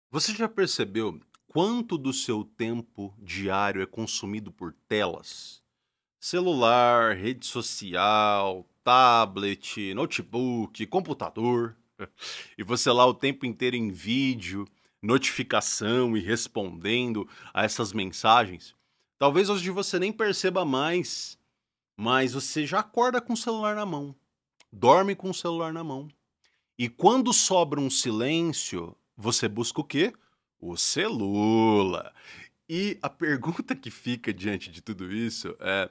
Você já percebeu quanto do seu tempo diário é consumido por telas? Celular, rede social, tablet, notebook, computador. E você lá o tempo inteiro em vídeo, notificação e respondendo a essas mensagens. Talvez hoje você nem perceba mais, mas você já acorda com o celular na mão, dorme com o celular na mão. E quando sobra um silêncio, você busca o quê? O celula. E a pergunta que fica diante de tudo isso é: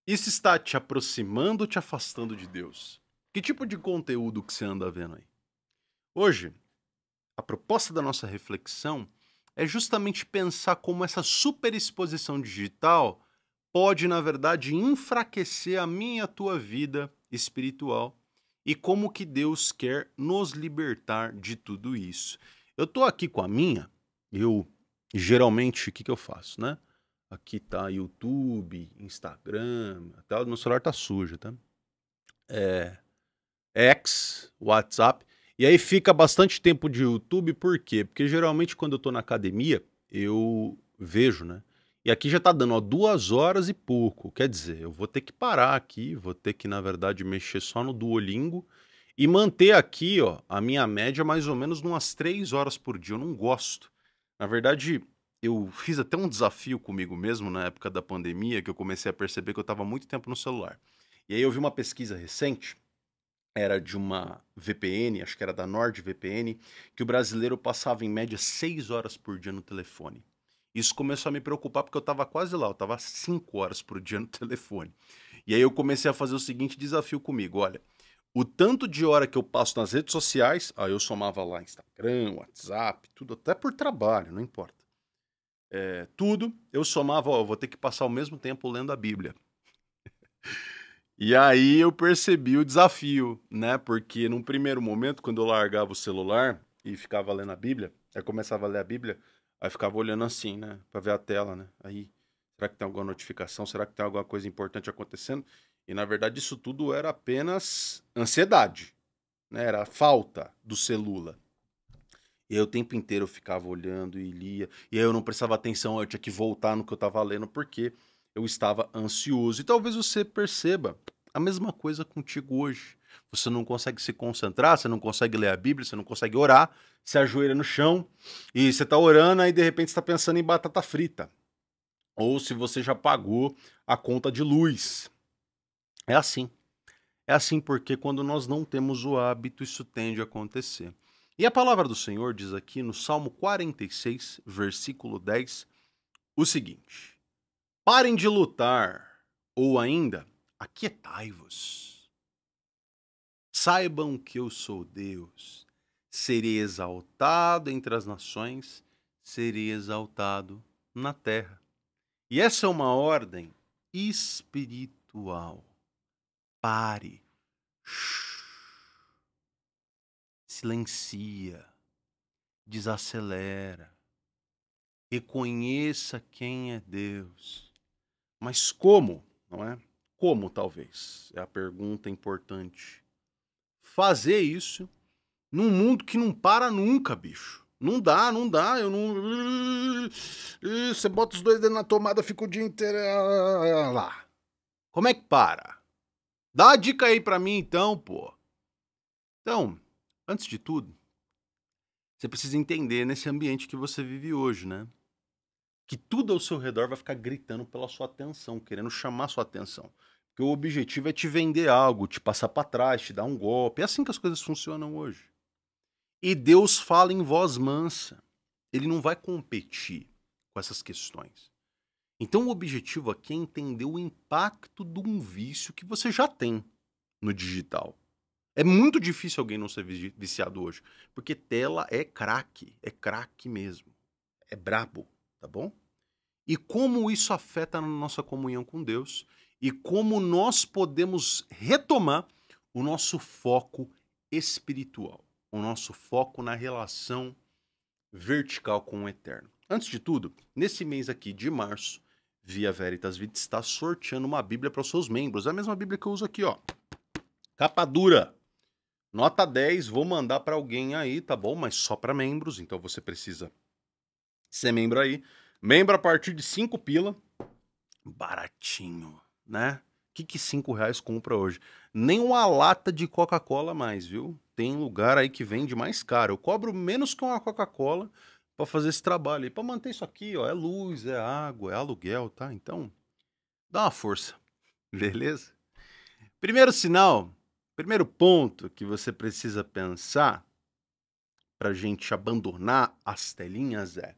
isso está te aproximando ou te afastando de Deus? Que tipo de conteúdo que você anda vendo aí? Hoje, a proposta da nossa reflexão é justamente pensar como essa superexposição digital pode, na verdade, enfraquecer a minha e a tua vida espiritual e como que Deus quer nos libertar de tudo isso. Eu tô aqui com a minha, eu geralmente o que eu faço, né? Aqui tá YouTube, Instagram, até o meu celular tá sujo, tá? É, X, WhatsApp. E aí fica bastante tempo de YouTube, por quê? Porque geralmente quando eu tô na academia, eu vejo, né? E aqui já tá dando, ó, 2 horas e pouco. Quer dizer, eu vou ter que parar aqui, vou ter que, na verdade, mexer só no Duolingo e manter aqui, ó, a minha média mais ou menos numas 3 horas por dia. Eu não gosto. Na verdade, eu fiz até um desafio comigo mesmo na época da pandemia, que eu comecei a perceber que eu estava muito tempo no celular. E aí eu vi uma pesquisa recente, era de uma VPN, acho que era da NordVPN, que o brasileiro passava em média 6 horas por dia no telefone. Isso começou a me preocupar porque eu estava quase lá, eu estava 5 horas por dia no telefone. E aí eu comecei a fazer o seguinte desafio comigo, olha, o tanto de hora que eu passo nas redes sociais, aí eu somava lá Instagram, WhatsApp, tudo, até por trabalho, não importa. Tudo, eu somava, ó, eu vou ter que passar o mesmo tempo lendo a Bíblia. E aí eu percebi o desafio, né? Porque num primeiro momento, quando eu largava o celular e ficava lendo a Bíblia, aí começava a ler a Bíblia, aí ficava olhando assim, né? Pra ver a tela, né? Aí, será que tem alguma notificação? Será que tem alguma coisa importante acontecendo? E na verdade isso tudo era apenas ansiedade, né? Era a falta do celula. E aí o tempo inteiro eu ficava olhando e lia, e aí eu não prestava atenção, eu tinha que voltar no que eu estava lendo porque eu estava ansioso. E talvez você perceba a mesma coisa contigo hoje. Você não consegue se concentrar, você não consegue ler a Bíblia, você não consegue orar, se ajoelha no chão e você está orando, aí de repente está pensando em batata frita. Ou se você já pagou a conta de luz. É assim. É assim porque quando nós não temos o hábito, isso tende a acontecer. E a palavra do Senhor diz aqui no Salmo 46, versículo 10, o seguinte: parem de lutar, ou ainda, aquietai-vos. Saibam que eu sou Deus. Serei exaltado entre as nações, serei exaltado na terra. E essa é uma ordem espiritual. Pare. Silencia, desacelera, reconheça quem é Deus. Mas como, não é? Como talvez? É a pergunta importante. Fazer isso num mundo que não para nunca, bicho. Não dá, não dá. Eu não. Você bota os dois dedos na tomada, fica o dia inteiro lá. Como é que para? Dá a dica aí pra mim então, pô. Então, antes de tudo, você precisa entender nesse ambiente que você vive hoje, né? Que tudo ao seu redor vai ficar gritando pela sua atenção, querendo chamar sua atenção. Porque o objetivo é te vender algo, te passar para trás, te dar um golpe. É assim que as coisas funcionam hoje. E Deus fala em voz mansa. Ele não vai competir com essas questões. Então o objetivo aqui é entender o impacto de um vício que você já tem no digital. É muito difícil alguém não ser viciado hoje, porque tela é craque mesmo. É brabo, tá bom? E como isso afeta na nossa comunhão com Deus e como nós podemos retomar o nosso foco espiritual, o nosso foco na relação vertical com o eterno. Antes de tudo, nesse mês aqui de março, Via Veritas Vida está sorteando uma Bíblia para os seus membros. É a mesma Bíblia que eu uso aqui, ó. Capa dura. Nota 10, vou mandar pra alguém aí, tá bom? Mas só pra membros, então você precisa ser membro aí. Membro a partir de 5 pila. Baratinho, né? Que 5 reais compra hoje? Nem uma lata de Coca-Cola mais, viu? Tem lugar aí que vende mais caro. Eu cobro menos que uma Coca-Cola pra fazer esse trabalho aí. Pra manter isso aqui, ó. É luz, é água, é aluguel, tá? Então, dá uma força, beleza? Primeiro sinal, primeiro ponto que você precisa pensar pra gente abandonar as telinhas é: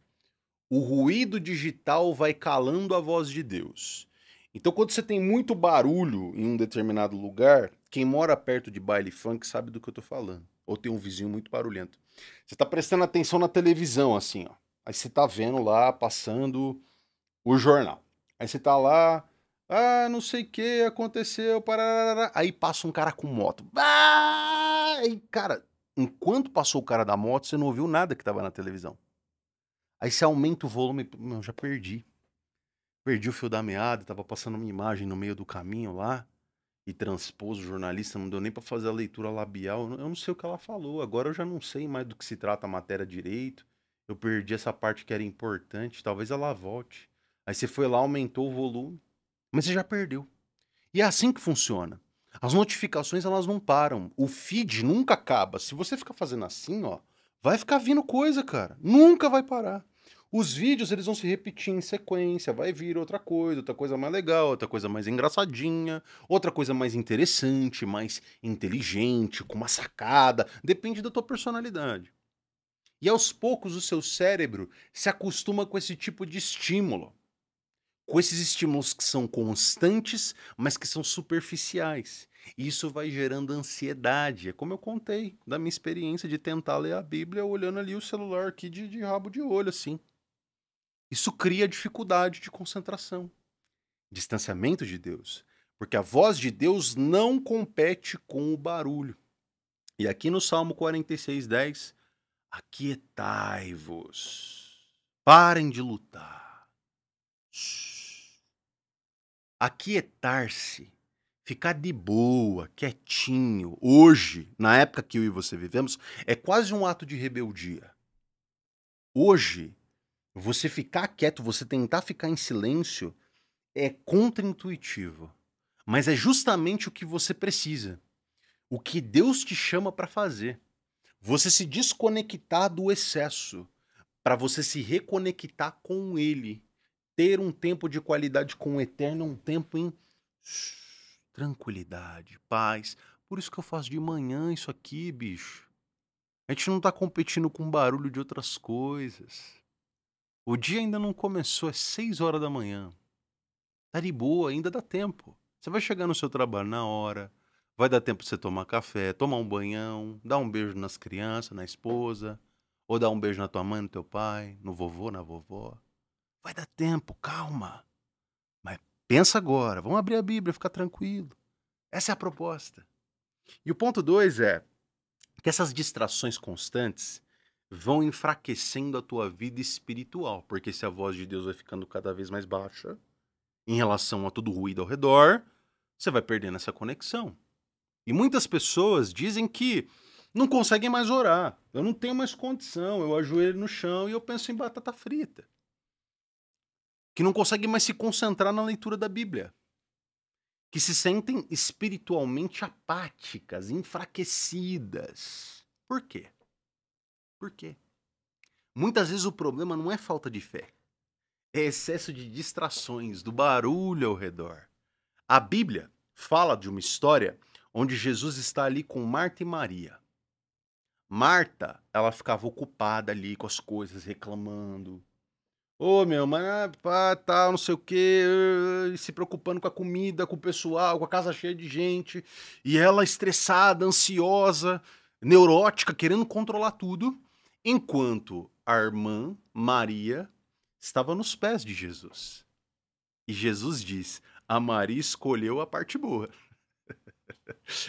o ruído digital vai calando a voz de Deus. Então, quando você tem muito barulho em um determinado lugar, quem mora perto de baile funk sabe do que eu tô falando. Ou tem um vizinho muito barulhento. Você tá prestando atenção na televisão, assim, ó. Aí você tá vendo lá, passando o jornal. Aí você tá lá, não sei o que aconteceu, parará. Aí passa um cara com moto. E, cara, enquanto passou o cara da moto, você não ouviu nada que tava na televisão. Aí você aumenta o volume, eu já perdi. Perdi o fio da meada, tava passando uma imagem no meio do caminho lá e transpôs o jornalista, não deu nem pra fazer a leitura labial. Eu não sei o que ela falou, agora eu já não sei mais do que se trata a matéria direito. Eu perdi essa parte que era importante, talvez ela volte. Aí você foi lá, aumentou o volume, mas você já perdeu. E é assim que funciona. As notificações, elas não param. O feed nunca acaba. Se você ficar fazendo assim, ó, vai ficar vindo coisa, cara. Nunca vai parar. Os vídeos, eles vão se repetir em sequência. Vai vir outra coisa mais legal, outra coisa mais engraçadinha, outra coisa mais interessante, mais inteligente, com uma sacada. Depende da tua personalidade. E aos poucos o seu cérebro se acostuma com esse tipo de estímulo, com esses estímulos que são constantes, mas que são superficiais. E isso vai gerando ansiedade. É como eu contei da minha experiência de tentar ler a Bíblia olhando ali o celular aqui de rabo de olho, assim. Isso cria dificuldade de concentração, distanciamento de Deus. Porque a voz de Deus não compete com o barulho. E aqui no Salmo 46:10, aquietai-vos, parem de lutar. Aquietar-se, ficar de boa, quietinho, hoje, na época que eu e você vivemos, é quase um ato de rebeldia. Hoje, você ficar quieto, você tentar ficar em silêncio, é contraintuitivo. Mas é justamente o que você precisa. O que Deus te chama para fazer. Você se desconectar do excesso, para você se reconectar com Ele. Ter um tempo de qualidade com o Eterno, um tempo em tranquilidade, paz. Por isso que eu faço de manhã isso aqui, bicho. A gente não tá competindo com barulho de outras coisas. O dia ainda não começou, é 6 horas da manhã. Tá de boa, ainda dá tempo. Você vai chegar no seu trabalho na hora, vai dar tempo pra você tomar café, tomar um banhão, dar um beijo nas crianças, na esposa, ou dar um beijo na tua mãe, no teu pai, no vovô, na vovó. Vai dar tempo, calma. Mas pensa agora, vamos abrir a Bíblia, ficar tranquilo. Essa é a proposta. E o ponto 2 é que essas distrações constantes vão enfraquecendo a tua vida espiritual, porque se a voz de Deus vai ficando cada vez mais baixa em relação a todo o ruído ao redor, você vai perdendo essa conexão. E muitas pessoas dizem que não conseguem mais orar. Eu não tenho mais condição, eu ajoelho no chão e eu penso em batata frita. Que não conseguem mais se concentrar na leitura da Bíblia. Que se sentem espiritualmente apáticas, enfraquecidas. Por quê? Por quê? Muitas vezes o problema não é falta de fé, é excesso de distrações, do barulho ao redor. A Bíblia fala de uma história onde Jesus está ali com Marta e Maria. Marta, ela ficava ocupada ali com as coisas, reclamando. Ô, meu, mas pá, tal, não sei o quê, se preocupando com a comida, com o pessoal, com a casa cheia de gente, e ela estressada, ansiosa, neurótica, querendo controlar tudo, enquanto a irmã Maria estava nos pés de Jesus. E Jesus diz: a Maria escolheu a parte boa,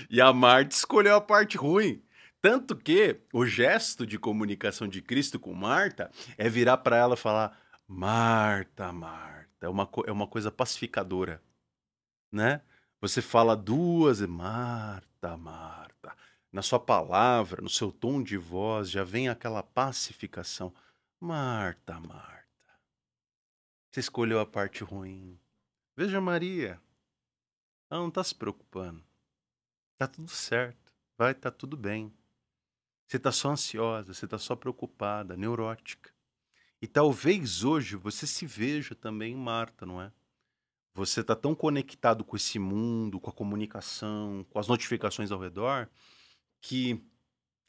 e a Marta escolheu a parte ruim. Tanto que o gesto de comunicação de Cristo com Marta é virar para ela e falar: Marta, Marta. É uma coisa pacificadora, né? Você fala duas, Marta, Marta. na sua palavra, no seu tom de voz, já vem aquela pacificação. Marta, Marta, você escolheu a parte ruim. Veja Maria, ela não está se preocupando. Tá tudo certo, vai estar tudo bem. Você está só ansiosa, você está só preocupada, neurótica. E talvez hoje você se veja também em Marta, não é? Você está tão conectado com esse mundo, com a comunicação, com as notificações ao redor, que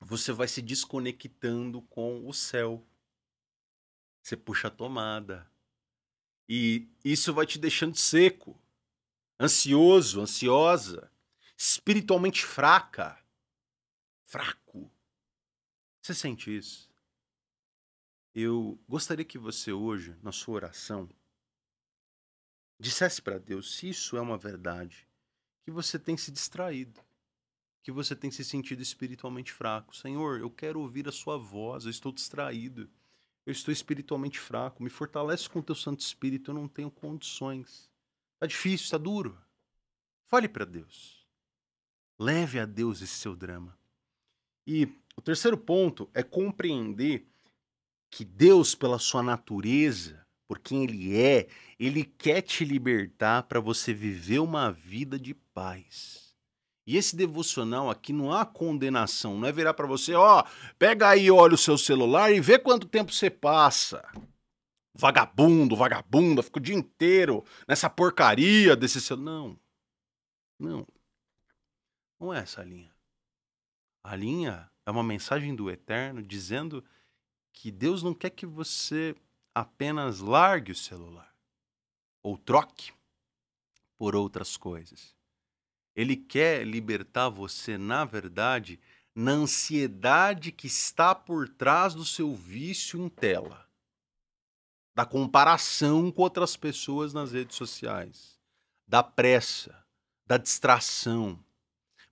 você vai se desconectando com o céu. Você puxa a tomada. E isso vai te deixando seco, ansioso, ansiosa, espiritualmente fraca, fraco. Você sente isso? Eu gostaria que você hoje, na sua oração, dissesse para Deus se isso é uma verdade, que você tem se distraído, que você tem se sentido espiritualmente fraco. Senhor, eu quero ouvir a sua voz, eu estou distraído, eu estou espiritualmente fraco, me fortalece com o teu Santo Espírito, eu não tenho condições. Está difícil, está duro. Fale para Deus. Leve a Deus esse seu drama. E o terceiro ponto é compreender que Deus, pela sua natureza, por quem Ele quer te libertar para você viver uma vida de paz. E esse devocional aqui não há condenação, não é virar para você, ó, pega aí, olha o seu celular e vê quanto tempo você passa. Vagabundo, vagabunda, fica o dia inteiro nessa porcaria desse celular. Não, não, não é essa a linha. A linha é uma mensagem do Eterno dizendo que Deus não quer que você apenas largue o celular ou troque por outras coisas. Ele quer libertar você, na verdade, na ansiedade que está por trás do seu vício em tela, da comparação com outras pessoas nas redes sociais, da pressa, da distração,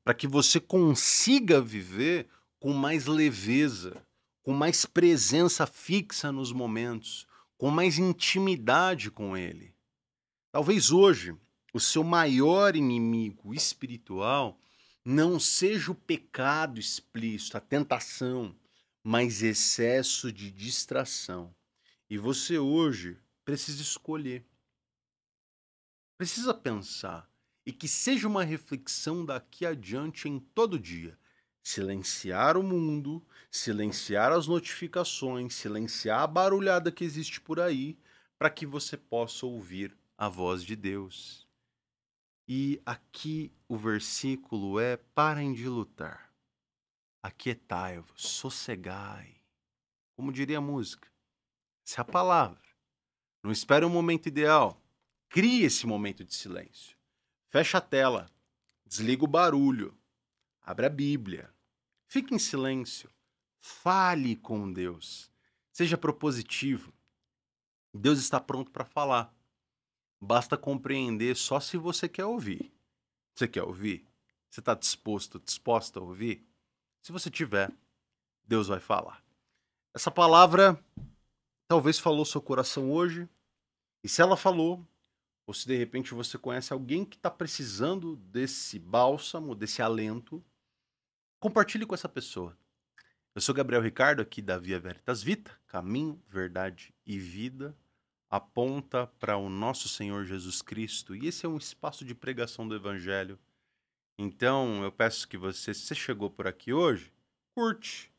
para que você consiga viver com mais leveza, com mais presença fixa nos momentos, com mais intimidade com Ele. Talvez hoje o seu maior inimigo espiritual não seja o pecado explícito, a tentação, mas excesso de distração. E você hoje precisa escolher, precisa pensar, e que seja uma reflexão daqui adiante em todo dia. Silenciar o mundo, silenciar as notificações, silenciar a barulhada que existe por aí, para que você possa ouvir a voz de Deus. E aqui o versículo é: parem de lutar, aquietai-vos, sossegai. Como diria a música, essa é a palavra. Não espere um momento ideal, crie esse momento de silêncio. Fecha a tela, desliga o barulho, abre a Bíblia, fique em silêncio, fale com Deus, seja propositivo. Deus está pronto para falar. Basta compreender só se você quer ouvir. Você quer ouvir? Você está disposta a ouvir? Se você tiver, Deus vai falar. Essa palavra talvez falou seu coração hoje, e se ela falou, ou se de repente você conhece alguém que está precisando desse bálsamo, desse alento, compartilhe com essa pessoa. Eu sou Gabriel Ricardo, aqui da Via Veritas Vita, caminho, verdade e vida, aponta para o nosso Senhor Jesus Cristo, e esse é um espaço de pregação do Evangelho. Então, eu peço que você, se você chegou por aqui hoje, curte,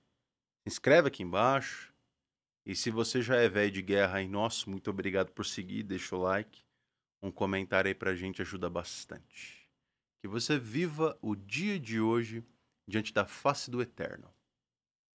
se inscreve aqui embaixo, e se você já é velho de guerra aí, nosso, muito obrigado por seguir, deixa o like, um comentário aí pra gente ajuda bastante. Que você viva o dia de hoje diante da face do Eterno.